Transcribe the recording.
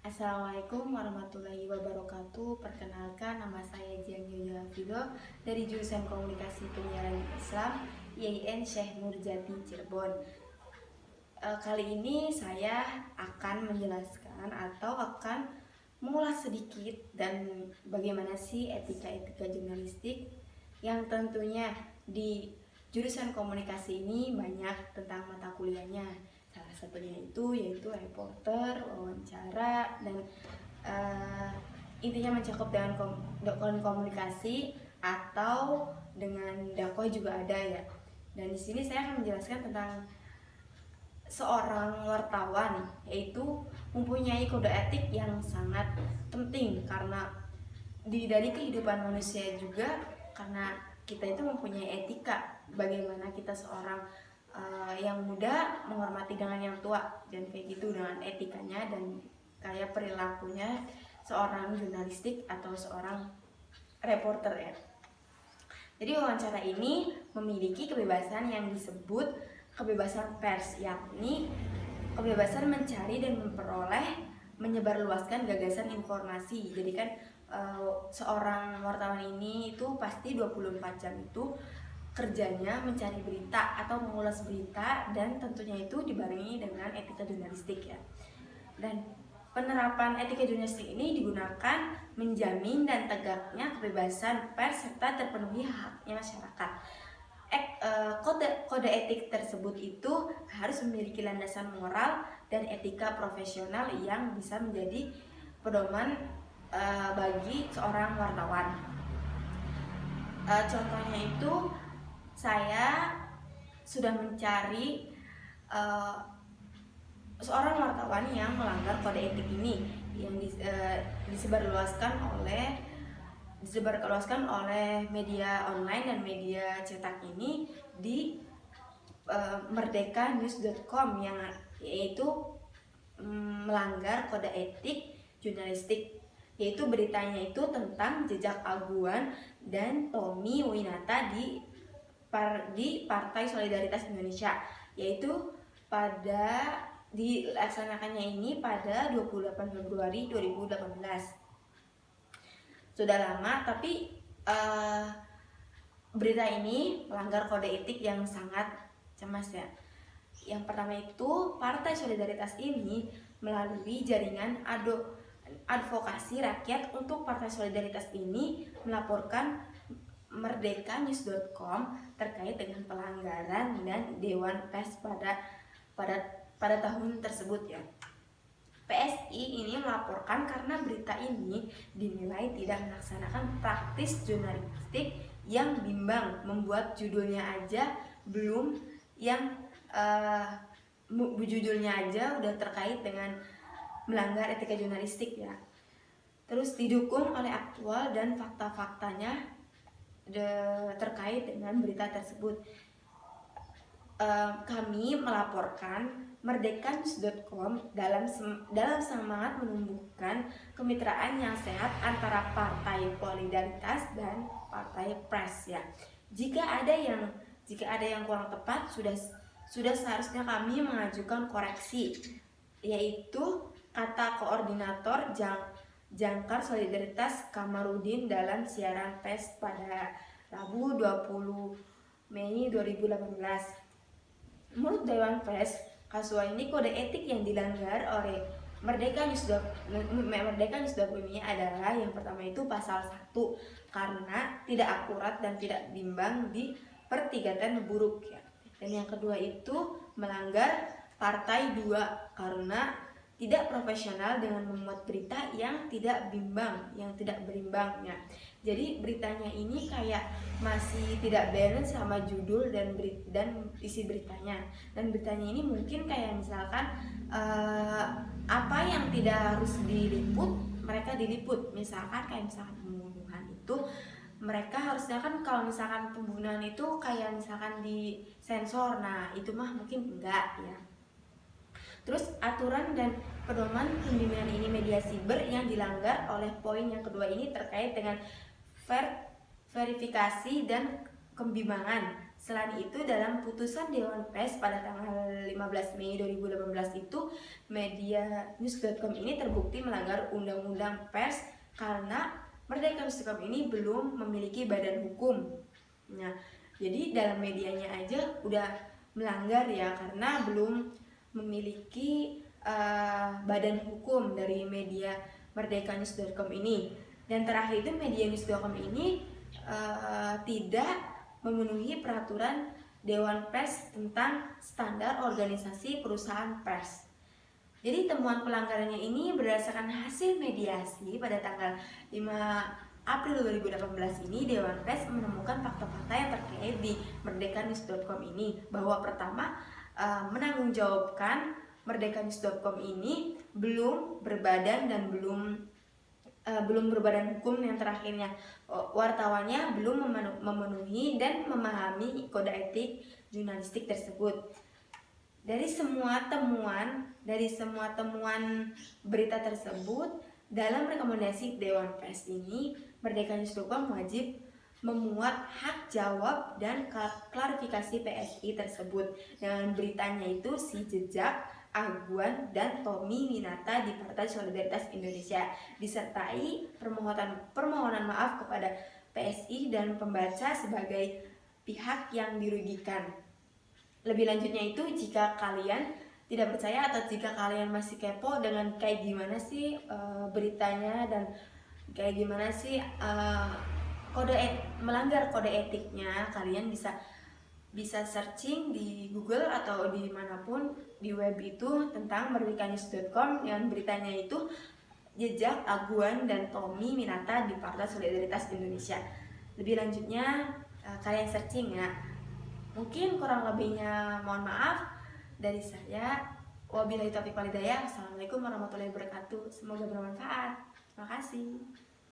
Assalamualaikum warahmatullahi wabarakatuh. Perkenalkan, nama saya Jian Yoyo Hafido dari jurusan Komunikasi Penyiaran Islam IAIN Syekh Nurjati Cirebon. Kali ini saya akan menjelaskan atau akan mengulas sedikit dan bagaimana sih etika-etika jurnalistik yang tentunya di jurusan komunikasi ini banyak tentang mata kuliahnya. Salah satunya yaitu reporter, wawancara, dan intinya mencakup dengan komunikasi atau dengan dakwah juga ada ya. Dan di sini saya akan menjelaskan tentang seorang wartawan, yaitu mempunyai kode etik yang sangat penting karena dari kehidupan manusia juga, karena kita itu mempunyai etika bagaimana kita seorang yang muda menghormati dengan yang tua, dan kayak gitu dengan etikanya dan kayak perilakunya seorang jurnalistik atau seorang reporter ya. Jadi wawancara ini memiliki kebebasan yang disebut kebebasan pers, yakni kebebasan mencari dan memperoleh, menyebarluaskan gagasan informasi. Jadi kan seorang wartawan ini itu pasti 24 jam itu kerjanya mencari berita atau mengulas berita, dan tentunya itu dibarengi dengan etika jurnalistik ya. Dan penerapan etika jurnalistik ini digunakan menjamin dan tegaknya kebebasan pers serta terpenuhi haknya masyarakat. Kode etik tersebut itu harus memiliki landasan moral dan etika profesional yang bisa menjadi pedoman bagi seorang wartawan. Contohnya itu saya sudah mencari seorang wartawan yang melanggar kode etik ini yang disebarluaskan oleh media online dan media cetak ini di merdekanews.com, yang yaitu melanggar kode etik jurnalistik, yaitu beritanya itu tentang jejak Aguan dan Tommy Winata di Partai Solidaritas Indonesia, yaitu dilaksanakannya ini pada 28 Februari 2018. Sudah lama, tapi berita ini melanggar kode etik yang sangat cemas ya. Yang pertama itu, Partai Solidaritas ini melalui jaringan advokasi rakyat untuk Partai Solidaritas ini melaporkan merdekanews.com terkait dengan pelanggaran dan Dewan Pers pada tahun tersebut ya. PSI ini melaporkan karena berita ini dinilai tidak melaksanakan praktis jurnalistik yang bimbang, membuat judulnya aja udah terkait dengan melanggar etika jurnalistik ya. Terus didukung oleh aktual dan fakta-faktanya terkait dengan berita tersebut. Kami melaporkan merdekanews.com dalam semangat menumbuhkan kemitraan yang sehat antara Partai Solidaritas dan Partai Pers ya. Jika ada yang kurang tepat, sudah seharusnya kami mengajukan koreksi, yaitu kata koordinator Jangkar Solidaritas Kamarudin dalam siaran pers pada Rabu 20 Mei 2018. Menurut Dewan Pers, kasus ini kode etik yang dilanggar oleh merdekanews.com ini adalah yang pertama itu pasal 1 karena tidak akurat dan tidak bimbang di pertigatan buruk ya. Dan yang kedua itu melanggar partai 2 karena tidak profesional dengan membuat berita yang tidak bimbang, yang tidak berimbang ya. Jadi beritanya ini kayak masih tidak balance sama judul dan isi beritanya. Dan beritanya ini mungkin kayak misalkan apa yang tidak harus diliput mereka diliput. Misalkan pembunuhan itu mereka harusnya kan, kalau misalkan pembunuhan itu kayak misalkan di sensor, nah itu mah mungkin enggak ya. Terus aturan dan pedoman pembimbingan ini media siber yang dilanggar oleh poin yang kedua ini terkait dengan verifikasi dan kebimbangan Selain itu, dalam putusan Dewan Pers pada tanggal 15 Mei 2018 itu, media news.com ini terbukti melanggar Undang-Undang Pers karena Merdeka.com ini belum memiliki badan hukum. Nah, jadi dalam medianya aja udah melanggar ya, karena belum memiliki badan hukum dari media merdekanews.com ini. Dan terakhir itu, media news.com ini tidak memenuhi peraturan Dewan Pers tentang standar organisasi perusahaan pers. Jadi temuan pelanggarannya ini berdasarkan hasil mediasi pada tanggal 5 April 2018 ini, Dewan Pers menemukan fakta-fakta yang terkait di merdekanews.com ini, bahwa pertama, menanggungjawabkan merdekanews.com ini belum berbadan dan belum berbadan hukum. Yang terakhirnya, wartawannya belum memenuhi dan memahami kode etik jurnalistik tersebut. Dari semua temuan berita tersebut, dalam rekomendasi Dewan Pers ini, Merdekanews.com wajib memuat hak jawab dan klarifikasi PSI tersebut dengan beritanya itu si Jejak, Aguan, dan Tommy Winata di Partai Solidaritas Indonesia, disertai permohonan maaf kepada PSI dan pembaca sebagai pihak yang dirugikan. Lebih lanjutnya itu, jika kalian tidak percaya atau jika kalian masih kepo dengan kayak gimana sih beritanya dan kayak gimana sih melanggar kode etiknya, kalian bisa searching di Google atau dimanapun di web itu tentang merdekanews.com yang beritanya itu Jejak, Aguan, dan Tommy Winata di Partai Solidaritas Indonesia. Lebih lanjutnya kalian searching ya. Mungkin kurang lebihnya mohon maaf dari saya. Wabillahi taufiq wal hidayah. Assalamualaikum warahmatullahi wabarakatuh. Semoga bermanfaat. Terima kasih.